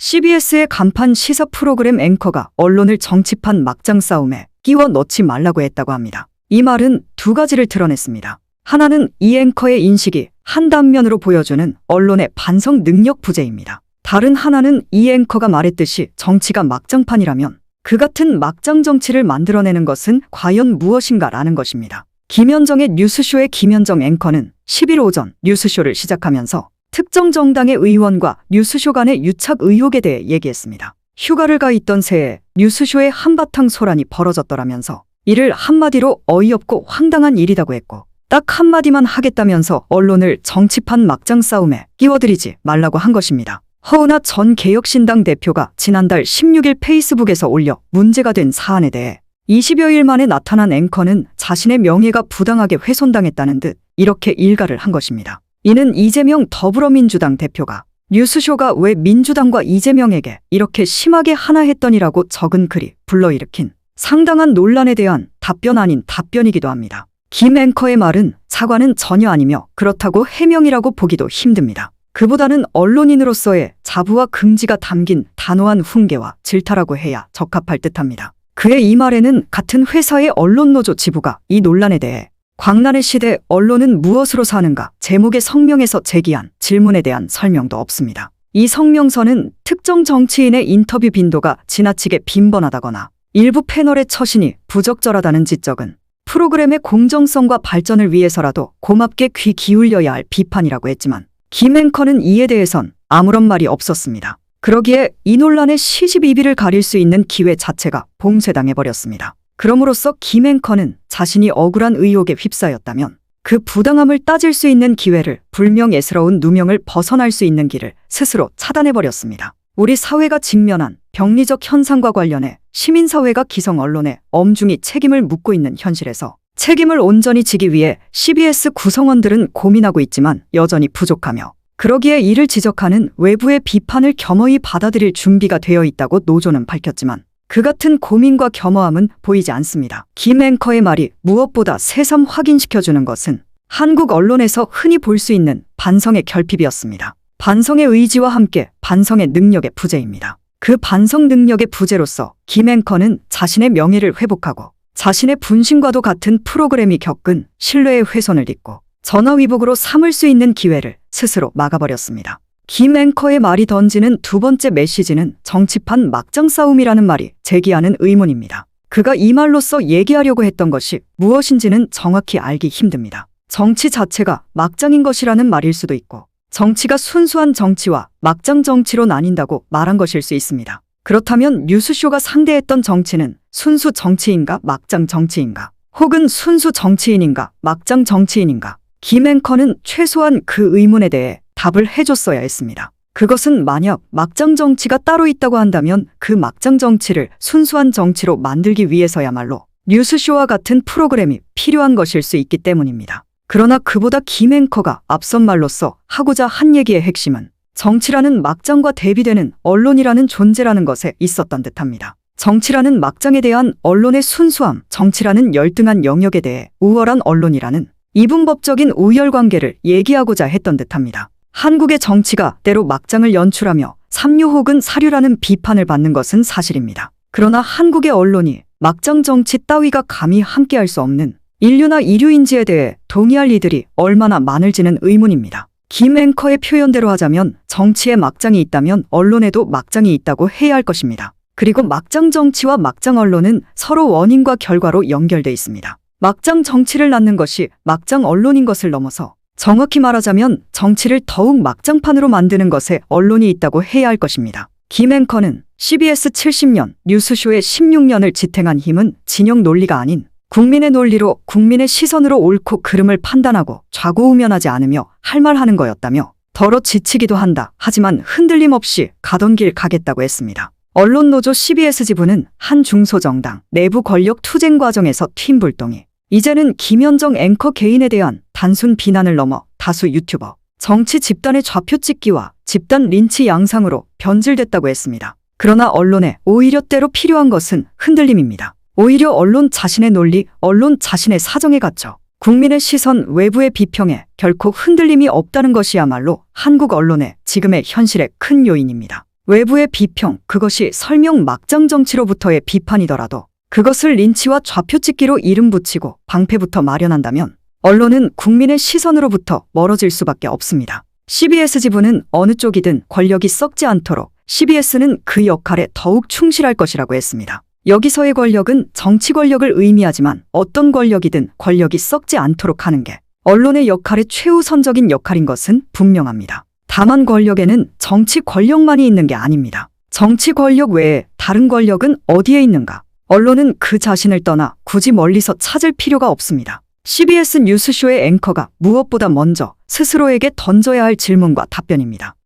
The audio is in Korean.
CBS의 간판 시사 프로그램 앵커가 언론을 정치판 막장 싸움에 끼워 넣지 말라고 했다고 합니다. 이 말은 두 가지를 드러냈습니다. 하나는 이 앵커의 인식이 한 단면으로 보여주는 언론의 반성 능력 부재입니다. 다른 하나는 이 앵커가 말했듯이 정치가 막장판이라면 그 같은 막장 정치를 만들어내는 것은 과연 무엇인가라는 것입니다. 김현정의 뉴스쇼의 김현정 앵커는 10일 오전 뉴스쇼를 시작하면서 특정 정당의 의원과 뉴스쇼 간의 유착 의혹에 대해 얘기했습니다. 휴가를 가 있던 새에 뉴스쇼에 한바탕 소란이 벌어졌더라면서 이를 한마디로 어이없고 황당한 일이라고 했고 딱 한마디만 하겠다면서 언론을 정치판 막장 싸움에 끼워들이지 말라고 한 것입니다. 허은하 전 개혁신당 대표가 지난달 16일 페이스북에서 올려 문제가 된 사안에 대해 20여일 만에 나타난 앵커는 자신의 명예가 부당하게 훼손당했다는 듯 이렇게 일갈을 한 것입니다. 이는 이재명 더불어민주당 대표가 뉴스쇼가 왜 민주당과 이재명에게 이렇게 심하게 하나 했더니라고 적은 글이 불러일으킨 상당한 논란에 대한 답변 아닌 답변이기도 합니다. 김 앵커의 말은 사과는 전혀 아니며 그렇다고 해명이라고 보기도 힘듭니다. 그보다는 언론인으로서의 자부와 긍지가 담긴 단호한 훈계와 질타라고 해야 적합할 듯합니다. 그의 이 말에는 같은 회사의 언론노조 지부가 이 논란에 대해 광란의 시대 언론은 무엇으로 사는가 제목의 성명에서 제기한 질문에 대한 설명도 없습니다. 이 성명서는 특정 정치인의 인터뷰 빈도가 지나치게 빈번하다거나 일부 패널의 처신이 부적절하다는 지적은 프로그램의 공정성과 발전을 위해서라도 고맙게 귀 기울여야 할 비판이라고 했지만 김 앵커는 이에 대해선 아무런 말이 없었습니다. 그러기에 이 논란의 시집이비를 가릴 수 있는 기회 자체가 봉쇄당해버렸습니다. 그럼으로써 김 앵커는 자신이 억울한 의혹에 휩싸였다면 그 부당함을 따질 수 있는 기회를 불명예스러운 누명을 벗어날 수 있는 길을 스스로 차단해버렸습니다. 우리 사회가 직면한 병리적 현상과 관련해 시민사회가 기성 언론에 엄중히 책임을 묻고 있는 현실에서 책임을 온전히 지기 위해 CBS 구성원들은 고민하고 있지만 여전히 부족하며 그러기에 이를 지적하는 외부의 비판을 겸허히 받아들일 준비가 되어 있다고 노조는 밝혔지만 그 같은 고민과 겸허함은 보이지 않습니다. 김 앵커의 말이 무엇보다 새삼 확인시켜주는 것은 한국 언론에서 흔히 볼 수 있는 반성의 결핍이었습니다. 반성의 의지와 함께 반성의 능력의 부재입니다. 그 반성 능력의 부재로서 김 앵커는 자신의 명예를 회복하고 자신의 분신과도 같은 프로그램이 겪은 신뢰의 훼손을 딛고 전화위복으로 삼을 수 있는 기회를 스스로 막아버렸습니다. 김 앵커의 말이 던지는 두 번째 메시지는 정치판 막장 싸움이라는 말이 제기하는 의문입니다. 그가 이 말로써 얘기하려고 했던 것이 무엇인지는 정확히 알기 힘듭니다. 정치 자체가 막장인 것이라는 말일 수도 있고 정치가 순수한 정치와 막장 정치로 나뉜다고 말한 것일 수 있습니다. 그렇다면 뉴스쇼가 상대했던 정치는 순수 정치인가 막장 정치인가 혹은 순수 정치인인가 막장 정치인인가 김 앵커는 최소한 그 의문에 대해 답을 해줬어야 했습니다. 그것은 만약 막장 정치가 따로 있다고 한다면 그 막장 정치를 순수한 정치로 만들기 위해서야말로 뉴스쇼와 같은 프로그램이 필요한 것일 수 있기 때문입니다. 그러나 그보다 김 앵커가 앞선 말로써 하고자 한 얘기의 핵심은 정치라는 막장과 대비되는 언론이라는 존재라는 것에 있었던 듯합니다. 정치라는 막장에 대한 언론의 순수함, 정치라는 열등한 영역에 대해 우월한 언론이라는 이분법적인 우열관계를 얘기하고자 했던 듯합니다. 한국의 정치가 때로 막장을 연출하며 삼류 혹은 사류라는 비판을 받는 것은 사실입니다. 그러나 한국의 언론이 막장 정치 따위가 감히 함께할 수 없는 인류나 이류인지에 대해 동의할 이들이 얼마나 많을지는 의문입니다. 김 앵커의 표현대로 하자면 정치에 막장이 있다면 언론에도 막장이 있다고 해야 할 것입니다. 그리고 막장 정치와 막장 언론은 서로 원인과 결과로 연결돼 있습니다. 막장 정치를 낳는 것이 막장 언론인 것을 넘어서 정확히 말하자면 정치를 더욱 막장판으로 만드는 것에 언론이 있다고 해야 할 것입니다. 김 앵커는 CBS 70년, 뉴스쇼의 16년을 지탱한 힘은 진영 논리가 아닌 국민의 논리로 국민의 시선으로 옳고 그름을 판단하고 좌고우면하지 않으며 할 말 하는 거였다며 더러 지치기도 한다. 하지만 흔들림 없이 가던 길 가겠다고 했습니다. 언론노조 CBS 지부는 한 중소정당 내부 권력 투쟁 과정에서 튄 불똥이 이제는 김현정 앵커 개인에 대한 단순 비난을 넘어 다수 유튜버, 정치 집단의 좌표 찍기와 집단 린치 양상으로 변질됐다고 했습니다. 그러나 언론에 오히려 때로 필요한 것은 흔들림입니다. 오히려 언론 자신의 논리, 언론 자신의 사정에 갇혀 국민의 시선, 외부의 비평에 결코 흔들림이 없다는 것이야말로 한국 언론의 지금의 현실의 큰 요인입니다. 외부의 비평, 그것이 설명 막장 정치로부터의 비판이더라도 그것을 린치와 좌표찍기로 이름 붙이고 방패부터 마련한다면 언론은 국민의 시선으로부터 멀어질 수밖에 없습니다. CBS 지부는 어느 쪽이든 권력이 썩지 않도록 CBS는 그 역할에 더욱 충실할 것이라고 했습니다. 여기서의 권력은 정치 권력을 의미하지만 어떤 권력이든 권력이 썩지 않도록 하는 게 언론의 역할의 최우선적인 역할인 것은 분명합니다. 다만 권력에는 정치 권력만이 있는 게 아닙니다. 정치 권력 외에 다른 권력은 어디에 있는가? 언론은 그 자신을 떠나 굳이 멀리서 찾을 필요가 없습니다. CBS 뉴스쇼의 앵커가 무엇보다 먼저 스스로에게 던져야 할 질문과 답변입니다.